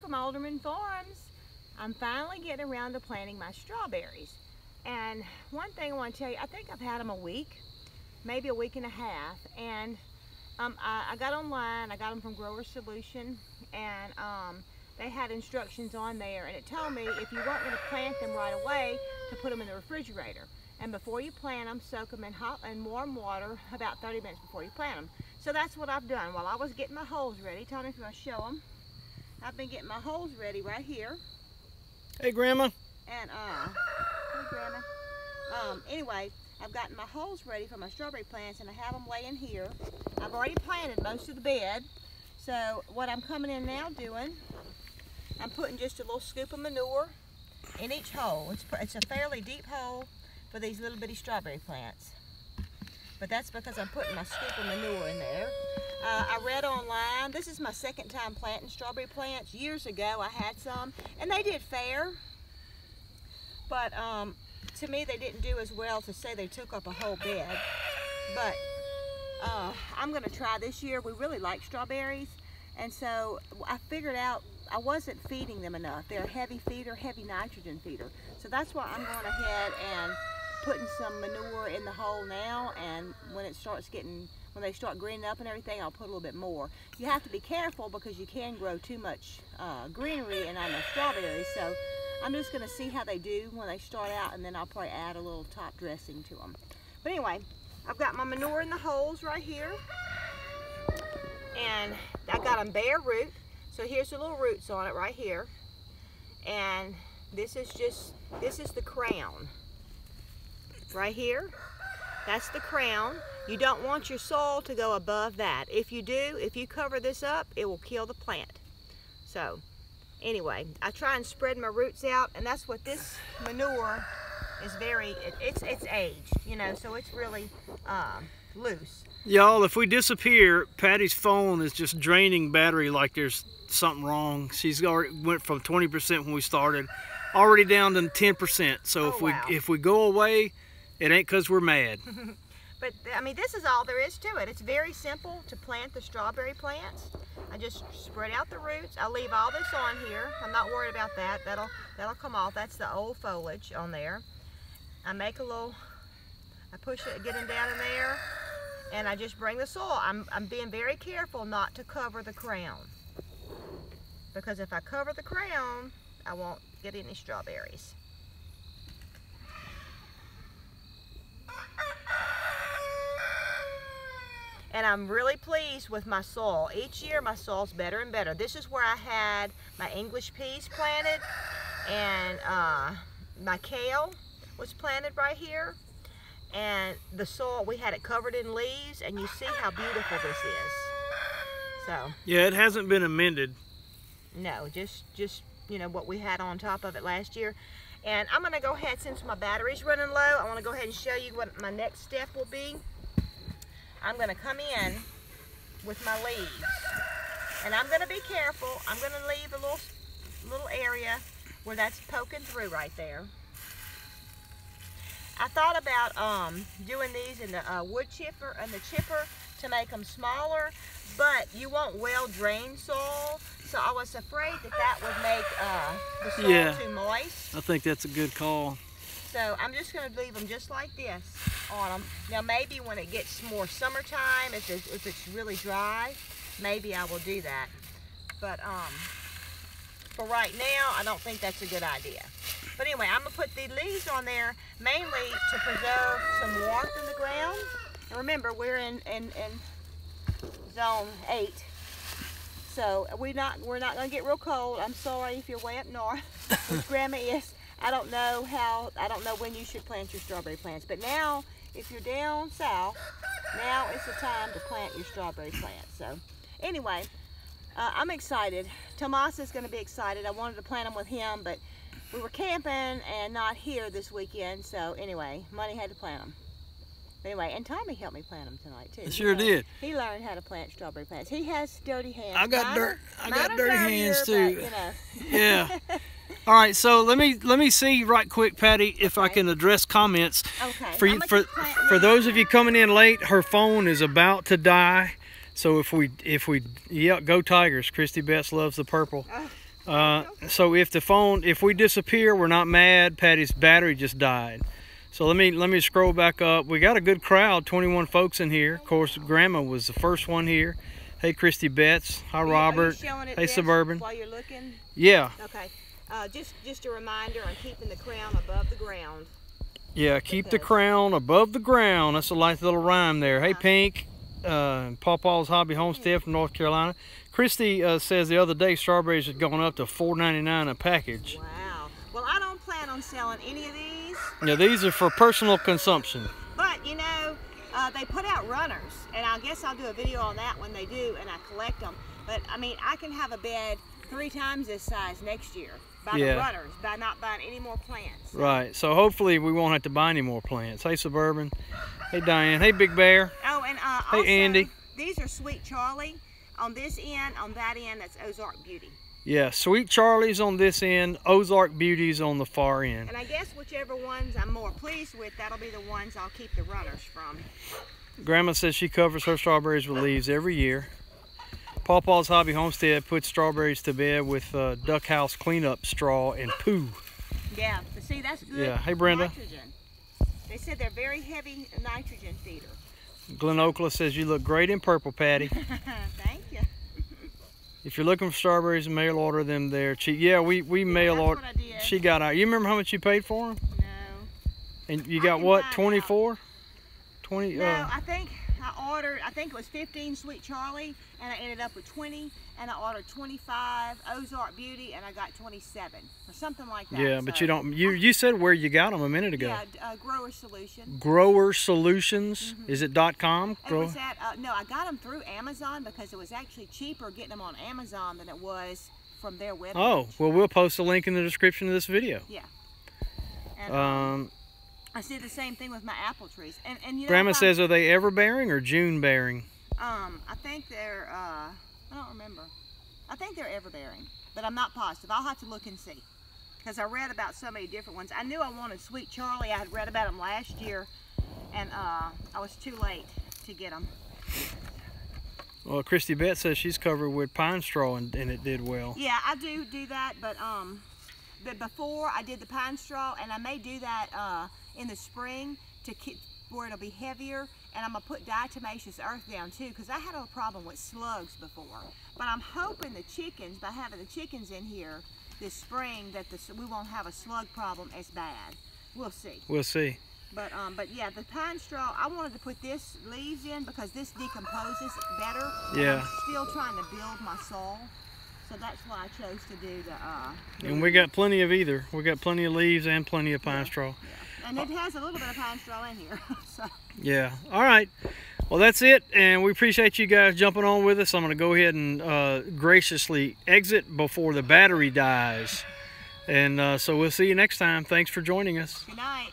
welcome Alderman Farms. I'm finally getting around to planting my strawberries. And one thing I want to tell you, I think I've had them a week, maybe a week and a half. And I got online, I got them from Grower Solution, and they had instructions on there, and it told me if you weren't going to plant them right away, to put them in the refrigerator. And before you plant them, soak them in hot and warm water about 30 minutes before you plant them. So that's what I've done. While I was getting my holes ready, Tony, if you want to show them, I've been getting my holes ready right here. Hey, Grandma. And hey, Grandma. Anyway, I've gotten my holes ready for my strawberry plants, and I have them laying here. I've already planted most of the bed. So what I'm coming in now doing, I'm putting just a little scoop of manure in each hole. It's a fairly deep hole for these little bitty strawberry plants. But that's because I'm putting my scoop of manure in there. I read online, this is my second time planting strawberry plants. Years ago I had some, and they did fair. But to me they didn't do as well to say they took up a whole bed. But I'm gonna try this year. We really like strawberries. And so I figured out I wasn't feeding them enough. They're a heavy feeder, heavy nitrogen feeder. So that's why I'm going ahead and putting some manure in the hole now, and when it starts when they start greening up and everything, I'll put a little bit more. You have to be careful because you can grow too much greenery in on the strawberries. So I'm just going to see how they do when they start out, and then I'll probably add a little top dressing to them. But anyway, I've got my manure in the holes right here, and I got them bare root. So here's the little roots on it right here, and this is the crown. Right here, that's the crown. You don't want your soil to go above that. If you do, if you cover this up, it will kill the plant. So anyway, I try and spread my roots out, and that's what this manure is it's aged, you know, so it's really loose. Y'all, if we disappear, Patty's phone is just draining battery like there's something wrong. She's already went from 20% when we started, already down to 10%. So if we go away, it ain't because we're mad. But I mean, this is all there is to it. It's very simple to plant the strawberry plants. I just spread out the roots. I leave all this on here. I'm not worried about that. That'll come off. That's the old foliage on there. I make a little, I push it, get them down in there, and I just bring the soil. I'm being very careful not to cover the crown, because if I cover the crown, I won't get any strawberries. And I'm really pleased with my soil. Each year my soil's better and better. This is where I had my English peas planted, and my kale was planted right here. And the soil, we had it covered in leaves, and you see how beautiful this is. So yeah, it hasn't been amended. No, just you know what we had on top of it last year. And I'm gonna go ahead, since my battery's running low, I want to go ahead and show you what my next step will be. I'm going to come in with my leaves, and I'm going to be careful. I'm going to leave a little area where that's poking through right there. I thought about doing these in the wood chipper and the chipper to make them smaller, but you want well-drained soil, so I was afraid that would make the soil too moist. I think that's a good call. So I'm just going to leave them just like this on them. Now maybe when it gets more summertime, if it's really dry, maybe I will do that. But for right now, I don't think that's a good idea. But anyway, I'm going to put the leaves on there mainly to preserve some warmth in the ground. And remember, we're in zone 8. So we're not going to get real cold. I'm sorry if you're way up north, which Grandma is. I don't know when you should plant your strawberry plants, but now if you're down south, now is the time to plant your strawberry plants. So anyway, I'm excited. Tomas is going to be excited. I wanted to plant them with him, but we were camping and not here this weekend, so anyway, Money had to plant them. Anyway, and Tommy helped me plant them tonight too. Sure did. He learned how to plant strawberry plants. He has dirty hands. I got dirty hands too. But, you know. Yeah. All right, so let me see right quick, Patty, if I can address comments. Okay. For those of you coming in late, her phone is about to die. So if we yeah, go Tigers. Christy Betts loves the purple. So if we disappear, we're not mad. Patty's battery just died. So let me scroll back up. We got a good crowd, 21 folks in here. Of course, Grandma was the first one here. Hey, Christy Betts. Hi, Robert. Hey, Suburban. While you're looking? Yeah. Okay. Just a reminder on keeping the crown above the ground. Yeah, keep the crown above the ground. That's a nice little rhyme there. Hey, Pink. Pawpaw's Hobby Homestead from North Carolina. Christy says the other day strawberries had gone up to $4.99 a package. Wow. Well, I don't plan on selling any of these. Yeah, these are for personal consumption. But, you know, they put out runners, and I guess I'll do a video on that when they do, and I collect them. But, I mean, I can have a bed 3 times this size next year by the runners, by not buying any more plants. Right. So hopefully we won't have to buy any more plants. Hey, Suburban. Hey, Diane. Hey, Big Bear. Oh, and hey, also, Andy. These are Sweet Charlie. On this end, on that end, that's Ozark Beauty. Yeah, Sweet Charlie's on this end, Ozark Beauty's on the far end. And I guess whichever ones I'm more pleased with, that'll be the ones I'll keep the runners from. Grandma says she covers her strawberries with leaves every year. Pawpaw's Hobby Homestead puts strawberries to bed with duck house cleanup straw and poo. Yeah, but see, that's good. Yeah, hey Brenda. Nitrogen. They said they're very heavy nitrogen feeder. Glen Okla says you look great in purple, Patty. Thank you. If you're looking for strawberries, mail order them there cheap. Yeah, we mail order. What I did. She got out. You remember how much you paid for them? No. And you got what? 24? 20? No, I think it was 15 Sweet Charlie, and I ended up with 20, and I ordered 25 Ozark Beauty, and I got 27 or something like that. Yeah, but you don't. You said where you got them a minute ago. Yeah, Grower Solution. Grower Solutions. Is it .com? It was at, no, I got them through Amazon because it was actually cheaper getting them on Amazon than it was from their website. Oh, well, we'll post a link in the description of this video. Yeah. And, I did the same thing with my apple trees. And you know, Grandma says, are they ever bearing or June bearing? I think they're, I don't remember. I think they're ever bearing, but I'm not positive. I'll have to look and see. Because I read about so many different ones. I knew I wanted Sweet Charlie. I had read about them last year, and I was too late to get them. Well, Christy Betts says she's covered with pine straw and it did well. Yeah, I do that, but before I did the pine straw, and I may do that in the spring to keep where it'll be heavier, and I'm gonna put diatomaceous earth down too, because I had a problem with slugs before. But I'm hoping the chickens, by having the chickens in here this spring, that we won't have a slug problem as bad. We'll see. We'll see. But yeah, the pine straw, I wanted to put this leaves in because this decomposes better. Yeah. I'm still trying to build my soil. So that's why I chose to do the... and we got plenty of either. We got plenty of leaves and plenty of pine straw. Yeah. And it has a little bit of pine straw in here. So. Yeah. All right. Well, that's it. And we appreciate you guys jumping on with us. I'm going to go ahead and graciously exit before the battery dies. And so we'll see you next time. Thanks for joining us. Good night.